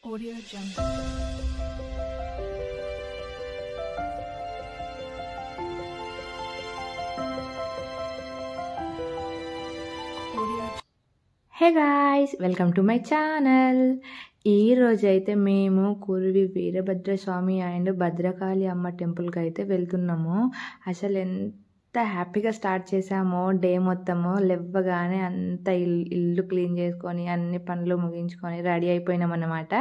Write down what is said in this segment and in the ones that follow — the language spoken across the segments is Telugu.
Audio Jungle. Hey guys, welcome to my channel. ఈరోజు అయితే మేము కురువి వీరభద్ర స్వామి అండ్ భద్రకాళి అమ్మ టెంపుల్కి అయితే వెళ్తున్నాము. అసలు ఎంత హ్యాపీగా స్టార్ట్ చేసామో డే మొత్తము. లేవగానే అంత ఇల్లు క్లీన్ చేసుకొని అన్ని పనులు ముగించుకొని రెడీ అయిపోయినాం అన్నమాట.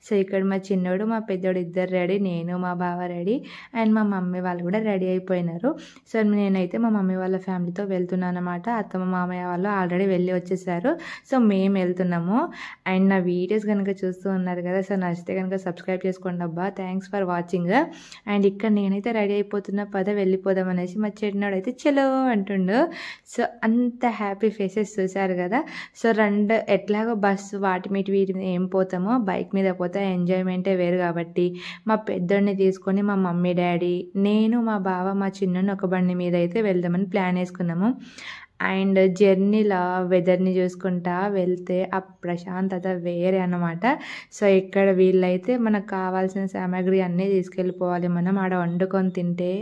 సో ఇక్కడ మా చిన్నోడు మా పెద్దోడు ఇద్దరు రెడీ, నేను మా బావ రెడీ అండ్ మా మమ్మీ వాళ్ళు కూడా రెడీ అయిపోయినారు. సో నేనైతే మా మమ్మీ వాళ్ళ ఫ్యామిలీతో వెళ్తున్నాను అనమాట. అత్తమ్మ మామయ్య వాళ్ళు ఆల్రెడీ వెళ్ళి వచ్చేసారు. సో మేము వెళ్తున్నాము. అండ్ నా వీడియోస్ కనుక చూస్తూ ఉన్నారు కదా, సో నచ్చితే కనుక సబ్స్క్రైబ్ చేసుకోండి అబ్బా. Thanks for watching. అండ్ ఇక్కడ నేనైతే రెడీ అయిపోతున్నా, పద వెళ్ళిపోదాం అనేసి మా చిన్నోడు అయితే చలో అంటుండు. సో అంత హ్యాపీ ఫేసెస్ చూసారు కదా. సో రెండు ఎట్లాగో బస్సు వాటి వీటి మీద ఏం పోతామో బైక్ మీద పోతే ఎంజాయ్మెంటే వేరు కాబట్టి మా పెద్దోడిని తీసుకొని మా మమ్మీ డాడీ నేను మా బావ మా చిన్నోడిని ఒక బండి మీద అయితే వెళ్దామని ప్లాన్ వేసుకున్నాము. అండ్ జర్నీలో వెదర్ని చూసుకుంటా వెళ్తే ఆ ప్రశాంతత వేరే అన్నమాట. సో ఇక్కడ వీళ్ళైతే మనకు కావాల్సిన సామాగ్రి అన్నీ తీసుకెళ్ళిపోవాలి. మనం ఆడ వండుకొని తింటే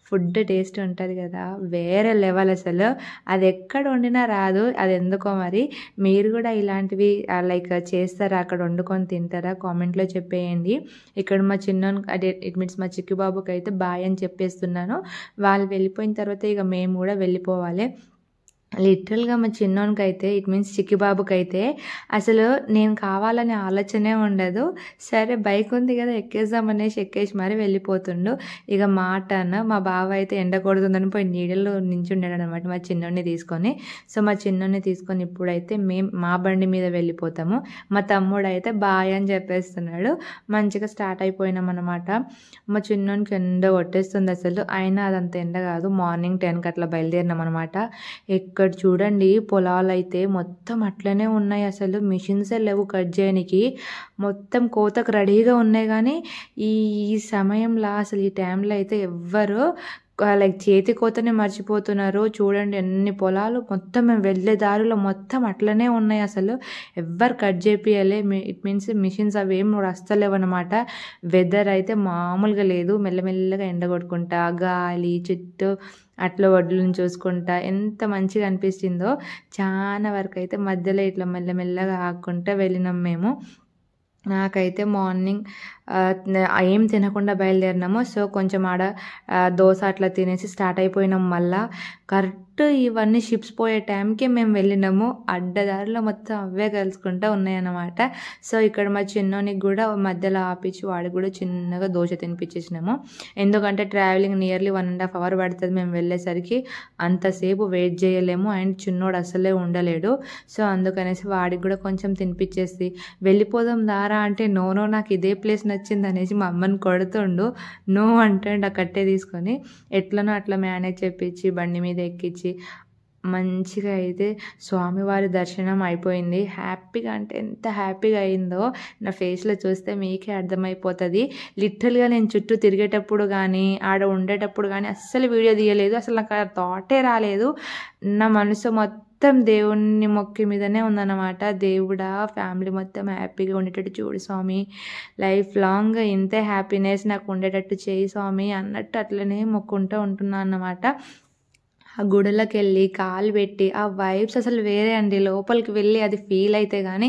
ఫుడ్ టేస్ట్ ఉంటుంది కదా, వేరే లెవెల్ అసలు. అది ఎక్కడ వండినా రాదు, అది ఎందుకో మరి. మీరు కూడా ఇలాంటివి లైక్ చేస్తారా, అక్కడ వండుకొని తింటారా, కామెంట్లో చెప్పేయండి. ఇక్కడ మా చిన్న అదే ఇట్ మీన్స్ మా చిక్కు బాబుకి అయితే బాయ్ అని చెప్పేస్తున్నాను. వాళ్ళు వెళ్ళిపోయిన తర్వాత ఇక మేము కూడా వెళ్ళిపోవాలి. లిటరల్గా మా చిన్నోనికి అయితే ఇట్ మీన్స్ చిక్కిబాబుకి అయితే అసలు నేను కావాలనే ఆలోచనే ఉండదు. సరే బైక్ ఉంది కదా ఎక్కేద్దామనేసి ఎక్కేసి మరి వెళ్ళిపోతుండు. ఇక మా బావ అయితే ఎండ కొడుతుందని పోయి నీడలో నించుండాడు అనమాట మా చిన్నోడిని తీసుకొని. సో మా చిన్నోడిని తీసుకొని ఇప్పుడైతే మేము మా బండి మీద వెళ్ళిపోతాము. మా తమ్ముడు అయితే బాయ్ అని చెప్పేస్తున్నాడు. మంచిగా స్టార్ట్ అయిపోయినాం అనమాట. మా చిన్నోనికి ఎండ కొట్టేస్తుంది అసలు. అయినా అదంత ఎండ కాదు, మార్నింగ్ 10కి అట్లా బయలుదేరినాం అనమాట. ఇక్కడ చూడండి పొలాలు అయితే మొత్తం అట్లనే ఉన్నాయి. అసలు మిషన్సే లేవు కట్ చేయడానికి, మొత్తం కోతకు రెడీగా ఉన్నాయి. కానీ ఈ సమయంలో అసలు ఈ టైంలో అయితే ఎవ్వరు లైక్ చేతి కోతనే మర్చిపోతున్నారు. చూడండి ఎన్ని పొలాలు, మొత్తం మేము వెళ్ళే దారిలో మొత్తం అట్లనే ఉన్నాయి. అసలు ఎవ్వరు కట్ చేపియాలి. ఇట్ మీన్స్ మిషన్స్ అవి ఏం వస్తలేవన్నమాట. వెదర్ అయితే మామూలుగా లేదు. మెల్లమెల్లగా ఎండగొట్టుకుంటా గాలి చుట్టూ అట్లా వడ్లను చూసుకుంటా ఎంత మంచిగా అనిపిస్తుందో. చాలా వరకు అయితే మధ్యలో ఇట్లా మెల్లమెల్లగా ఆకుంటా వెళ్ళినాం మేము. నాకైతే మార్నింగ్ ఏం తినకుండా బయలుదేరినాము. సో కొంచెం ఆడ దోశ అట్లా తినేసి స్టార్ట్ అయిపోయినాం. మళ్ళా కరెక్ట్ ఇవన్నీ షిప్స్ పోయే టైంకి మేము వెళ్ళినాము. అడ్డదారిలో మొత్తం అవే కలుసుకుంటూ ఉన్నాయన్నమాట. సో ఇక్కడ మా చిన్నోనికి కూడా మధ్యలో ఆపించి వాడికి కూడా చిన్నగా దోశ తినిపించేసినాము. ఎందుకంటే ట్రావెలింగ్ నియర్లీ 1.5 hours పడుతుంది మేము వెళ్ళేసరికి. అంతసేపు వెయిట్ చేయలేము. అండ్ చిన్నోడు అసలే ఉండలేడు. సో అందుకనేసి వాడికి కూడా కొంచెం తినిపించేసి వెళ్ళిపోదాం దారా అంటే నో నాకు ఇదే ప్లేస్ నచ్చింది అనేసి మా అమ్మని కొడుతుండు. నో అంటే కట్టే తీసుకొని ఎట్లనో అట్లా మేనేజ్ చేపించి బండి మీద ఎక్కించి మంచిగా అయితే స్వామివారి దర్శనం అయిపోయింది. హ్యాపీగా అంటే ఎంత హ్యాపీగా అయిందో నా ఫేస్లో చూస్తే మీకే అర్థమైపోతుంది. లిటరల్గా నేను చుట్టూ తిరిగేటప్పుడు కానీ ఆడ ఉండేటప్పుడు కానీ అస్సలు వీడియో తీయలేదు. అసలు నాకు ఆ థాటే రాలేదు. నా మనసు మొత్తం దేవుని మొక్కి మీదనే ఉందన్నమాట. దేవుడా ఫ్యామిలీ మొత్తం హ్యాపీగా ఉండేటట్టు చూడు స్వామి, లైఫ్ లాంగ్ ఇంతే హ్యాపీనెస్ నాకు ఉండేటట్టు చేయి స్వామి అన్నట్టు అట్లనే మొక్కుంటూ ఉంటున్నాను అన్నమాట. ఆ గుడిలోకి వెళ్ళి కాలు పెట్టి ఆ వైబ్స్ అసలు వేరే అండి. లోపలికి వెళ్ళి అది ఫీల్ అయితే కానీ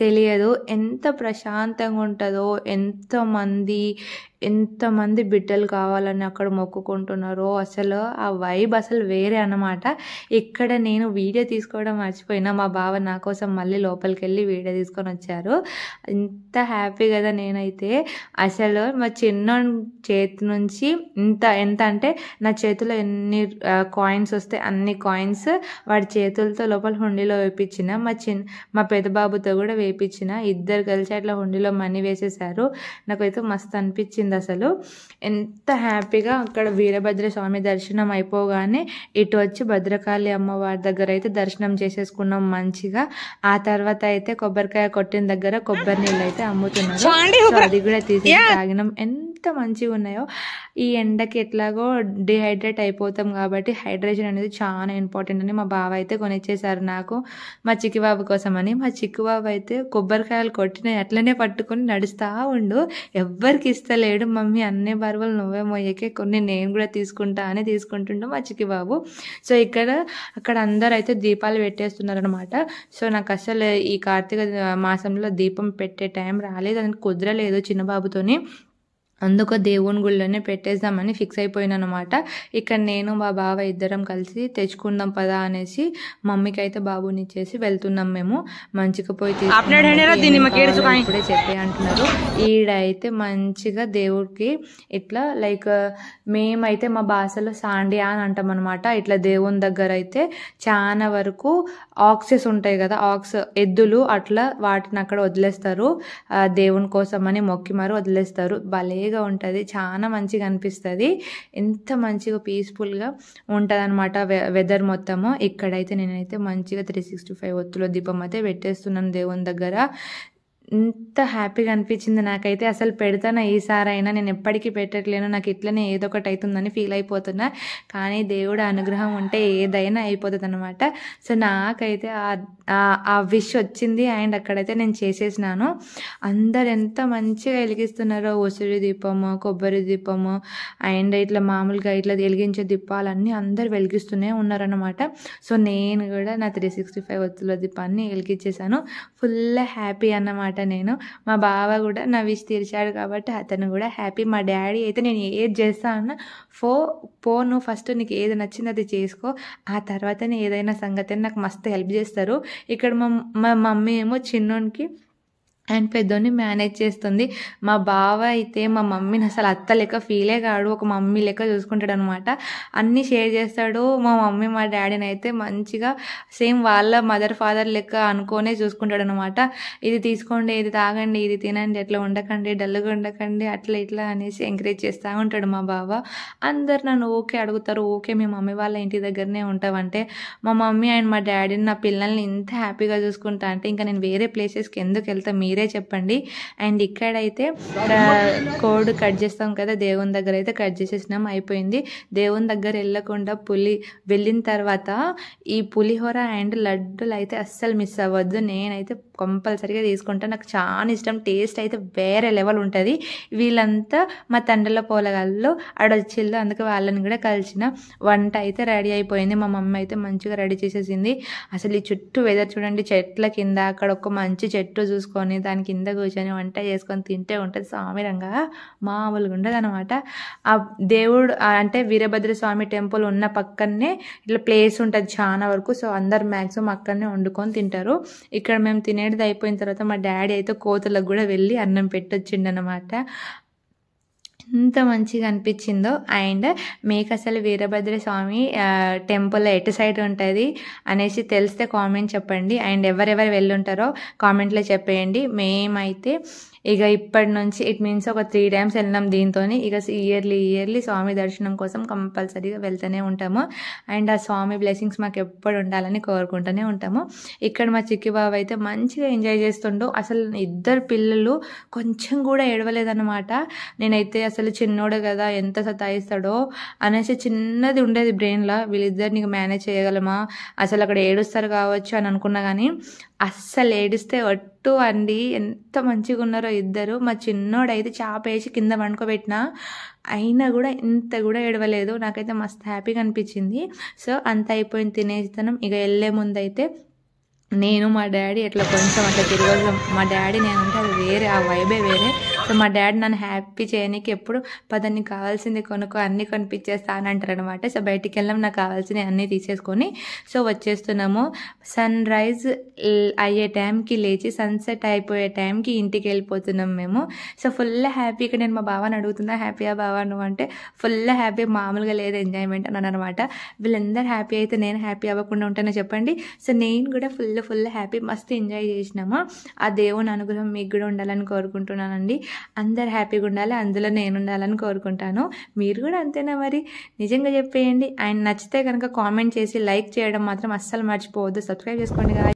తెలియదు ఎంత ప్రశాంతంగా ఉంటుందో. ఎంతమంది బిడ్డలు కావాలని అక్కడ మొక్కుకుంటున్నారో అసలు ఆ వైబ్ అసలు వేరే అన్నమాట. ఇక్కడ నేను వీడియో తీసుకోవడం మర్చిపోయినా, మా బావ నా కోసం మళ్ళీ లోపలికి వెళ్ళి వీడియో తీసుకొని వచ్చారు. ఇంత హ్యాపీ కదా నేనైతే. అసలు మా చిన్న చేతి నుంచి ఎంత అంటే నా చేతిలో ఎన్ని కాయిన్స్ వస్తే అన్ని కాయిన్స్ వాడి చేతులతో లోపల హుండీలో వేయించిన. మా పెద్ద బాబుతో కూడా వేయించిన. ఇద్దరు కలిసి అట్లా హుండీలో మనీ వేసేసారు. నాకైతే మస్తు అనిపించింది అసలు. ఎంత హ్యాపీగా అక్కడ వీరభద్ర స్వామి దర్శనం అయిపోగానే ఇటు వచ్చి భద్రకాళి అమ్మవారి దగ్గర అయితే దర్శనం చేసేసుకున్నాం మంచిగా. ఆ తర్వాత అయితే కొబ్బరికాయ కొట్టిన దగ్గర కొబ్బరి నీళ్ళు అయితే అమ్ముతున్నారు. అది కూడా తీసి తాగినాం. ఎంత మంచిగా ఉన్నాయో. ఈ ఎండకి ఎట్లాగో డిహైడ్రేట్ అయిపోతాం కాబట్టి హైడ్రేషన్ అనేది చాలా ఇంపార్టెంట్ అని మా బావ అయితే కొనిచ్చేసారు నాకు, మా చిక్కి బాబు కోసం అని. మా చిక్కి బాబు అయితే కొబ్బరికాయలు కొట్టిన అట్లనే పట్టుకొని నడుస్తూ ఉండు, ఎవ్వరికి ఇస్తలేడు. మమ్మీ అన్ని బరువులు నువ్వే మొయ్యకే, కొన్ని నేను కూడా తీసుకుంటా అని తీసుకుంటుండే మా చిక్కి బాబు. సో అక్కడ అందరూ అయితే దీపాలు పెట్టేస్తున్నారు అనమాట. సో నాకు అసలు ఈ కార్తీక మాసంలో దీపం పెట్టే టైం రాలేదు, అది కుదరలేదు చిన్న బాబుతోని. అందుకు దేవుని గుళ్ళోనే పెట్టేద్దామని ఫిక్స్ అయిపోయినాను అనమాట. ఇక్కడ నేను మా బావ ఇద్దరం కలిసి తెచ్చుకుందాం పదా అనేసి మమ్మీకి అయితే బాబుని ఇచ్చేసి వెళ్తున్నాం మేము. మంచిగా పోయి ఇప్పుడే చెప్పే అంటున్నారు. ఈడైతే మంచిగా దేవుడికి ఇట్లా లైక్ మేమైతే మా భాషలో సాండియా అని అంటాం అనమాట. ఇట్లా దేవుని దగ్గర అయితే చాలా వరకు ఆక్సెస్ ఉంటాయి కదా, ఎద్దులు, అట్లా వాటిని అక్కడ వదిలేస్తారు దేవుని కోసం అని మొక్కి మరి వదిలేస్తారు. భలే ఉంటుంది, చాలా మంచిగా అనిపిస్తుంది. ఎంత మంచిగా పీస్ఫుల్గా ఉంటుంది అనమాట వెదర్ మొత్తము. ఇక్కడైతే నేనైతే మంచిగా 365 ఒత్తుల దీపం అయితే పెట్టేస్తున్నాను దేవుని దగ్గర. ఎంత హ్యాపీగా అనిపించింది నాకైతే. అసలు పెడతానా ఈసారైనా, నేను ఎప్పటికీ పెట్టట్లేను, నాకు ఇట్లనే ఏదో ఒకటి అవుతుందని ఫీల్ అయిపోతున్నా. కానీ దేవుడు అనుగ్రహం ఉంటే ఏదైనా అయిపోతుంది అనమాట. సో నాకైతే ఆ విష్ వచ్చింది అండ్ అక్కడైతే నేను చేసేసినాను. అందరు ఎంత మంచిగా వెలిగిస్తున్నారో, ఉసిరి దీపము, కొబ్బరి దీపము అండ్ ఇట్లా మామూలుగా ఇట్లా వెలిగించే దీపాలన్నీ అందరు వెలిగిస్తూనే ఉన్నారనమాట. సో నేను కూడా నా 365 ఒత్తుల దీపాన్ని వెలిగించేసాను. ఫుల్ హ్యాపీ అన్నమాట నేను. మా బావ కూడా నా విష్ తీర్చాడు కాబట్టి అతను కూడా హ్యాపీ. మా డాడీ అయితే నేను ఏది చేస్తా అన్నా నువ్వు ఫస్ట్ నీకు ఏది నచ్చింది అది చేసుకో, ఆ తర్వాతనే ఏదైనా సంగతి నాకు మస్తు హెల్ప్ చేస్తారు. ఇక్కడ మా మమ్మీ ఏమో చిన్నోనికి అండ్ పెద్దోని మేనేజ్ చేస్తుంది. మా బావ అయితే మా మమ్మీని అసలు అత్త లెక్క ఫీలే కాడు, ఒక మమ్మీ లెక్క చూసుకుంటాడు అనమాట. అన్నీ షేర్ చేస్తాడు. మా మమ్మీ మా డాడీని అయితే మంచిగా సేమ్ వాళ్ళ మదర్ ఫాదర్ లెక్క అనుకోనే చూసుకుంటాడు అనమాట. ఇది తీసుకోండి, ఇది తాగండి, ఇది తినండి, అట్లా ఉండకండి, డల్గా ఉండకండి, అట్లా ఇట్లా అనేసి ఎంకరేజ్ చేస్తూ ఉంటాడు మా బావ. అందరు నన్ను ఓకే అడుగుతారు, ఓకే మీ మమ్మీ వాళ్ళ ఇంటి దగ్గరనే ఉంటావంటే. మా మమ్మీ అండ్ మా డాడీని, నా పిల్లల్ని ఇంత హ్యాపీగా చూసుకుంటా అంటే ఇంకా నేను వేరే ప్లేసెస్కి ఎందుకు వెళ్తా, మీరే చెప్పండి. అండ్ ఇక్కడైతే కోడ్ కట్ చేస్తాం కదా, దేవుని దగ్గర అయితే కట్ చేసేసినాం, అయిపోయింది. దేవుని దగ్గర వెళ్ళకుండా వెళ్ళిన తర్వాత ఈ పులిహోర అండ్ లడ్డులు అయితే అస్సలు మిస్ అవ్వద్దు. నేనైతే కంపల్సరీగా తీసుకుంటాను, నాకు చాలా ఇష్టం. టేస్ట్ అయితే వేరే లెవెల్ ఉంటుంది. వీళ్ళంతా మా తండ్రిలో పోలగాళ్ళు ఆడొచ్చిళ్ళు, అందుకే వాళ్ళని కూడా కలిసిన. వంట అయితే రెడీ అయిపోయింది. మా మమ్మీ అయితే మంచిగా రెడీ చేసేసింది. అసలు ఈ చుట్టూ వెదర్ చూడండి, చెట్ల కింద అక్కడ ఒక మంచి చెట్టు చూసుకొని దాని కింద కూర్చొని వంట చేసుకొని తింటే ఉంటుంది సామిరంగా, మామూలుగా ఉండదు అనమాట. ఆ దేవుడు అంటే వీరభద్ర స్వామి టెంపుల్ ఉన్న పక్కనే ఇట్లా ప్లేస్ ఉంటుంది చాలా వరకు. సో అందరు మ్యాక్సిమం అక్కడనే వండుకొని తింటారు. ఇక్కడ మేము తినేది అయిపోయిన తర్వాత మా డాడీ అయితే కోతులకు కూడా వెళ్ళి అన్నం పెట్టొచ్చిండనమాట. ఎంత మంచిగా అనిపించిందో. అండ్ మీకు అసలు వీరభద్ర స్వామి టెంపుల్ ఎటు సైడ్ ఉంటుంది అనేసి తెలిస్తే కామెంట్ చెప్పండి. అండ్ ఎవరెవరు వెళ్ళుంటారో కామెంట్లో చెప్పేయండి. మేమైతే ఇక ఇప్పటి నుంచి ఇట్ మీన్స్ ఒక 3 times వెళ్ళినాం దీంతో. ఇక ఇయర్లీ స్వామి దర్శనం కోసం కంపల్సరీగా వెళ్తూనే ఉంటాము. అండ్ ఆ స్వామి బ్లెస్సింగ్స్ మాకు ఎప్పుడు ఉండాలని కోరుకుంటూనే ఉంటాము. ఇక్కడ మా చిక్కి బాబు అయితే మంచిగా ఎంజాయ్ చేస్తుండు. అసలు ఇద్దరు పిల్లలు కొంచెం కూడా ఏడవలేదన్నమాట. నేనైతే అసలు చిన్నోడు కదా ఎంత సతాయిస్తాడో అనేసి చిన్నది ఉండేది బ్రెయిన్లో, వీళ్ళిద్దరిని మేనేజ్ చేయగలమా, అసలు అక్కడ ఏడుస్తారు కావచ్చు అని అనుకున్నా. కానీ అస్సలు ఏడిస్తే ఒట్టు అండి, ఎంత మంచిగా ఉన్నారో ఇద్దరు. మా చిన్నోడైతే చాప వేసి కింద వండుకోబెట్టినా అయినా కూడా ఇంత కూడా ఏడవలేదు. నాకైతే మస్తు హ్యాపీగా అనిపించింది. సో అంత అయిపోయింది తినేస్తాను. ఇక వెళ్ళే ముందు అయితే నేను మా డాడీ ఎట్లా కొంచెం అట్లా తిరగదు. మా డాడీ నేను అంటే అది వేరే, ఆ వైబే వేరే. సో మా డాడీ నన్ను హ్యాపీ చేయడానికి ఎప్పుడు పదానికి కావాల్సింది కొనుక్కో, అన్నీ కొనిపించేస్తా అని అంటారు అనమాట. సో బయటికి వెళ్ళాం, నాకు కావాల్సినవి అన్నీ తీసేసుకొని సో వచ్చేస్తున్నాము. సన్ రైజ్ అయ్యే టైంకి లేచి సన్సెట్ అయిపోయే టైంకి ఇంటికి వెళ్ళిపోతున్నాం మేము. సో ఫుల్ హ్యాపీగా నేను మా బావని అడుగుతున్నా, హ్యాపీయా బావా నువ్వు అంటే, ఫుల్ హ్యాపీ, మామూలుగా లేదు ఎంజాయ్మెంట్ అన్నాను అనమాట. వీళ్ళందరూ హ్యాపీ అయితే నేను హ్యాపీ అవ్వకుండా ఉంటానో చెప్పండి. సో నేను కూడా ఫుల్ హ్యాపీ, మస్తు ఎంజాయ్ చేసినాము. ఆ దేవుని అనుగ్రహం మీకు కూడా ఉండాలని కోరుకుంటున్నానండి. అందరు హ్యాపీగా ఉండాలి, అందులో నేను ఉండాలని కోరుకుంటాను. మీరు కూడా అంతేనా మరి? నిజంగా చెప్పేయండి. అండ్ నచ్చితే కనుక కామెంట్ చేసి లైక్ చేయడం మాత్రం అస్సలు మర్చిపోవద్దు. సబ్స్క్రైబ్ చేసుకోండి కదా.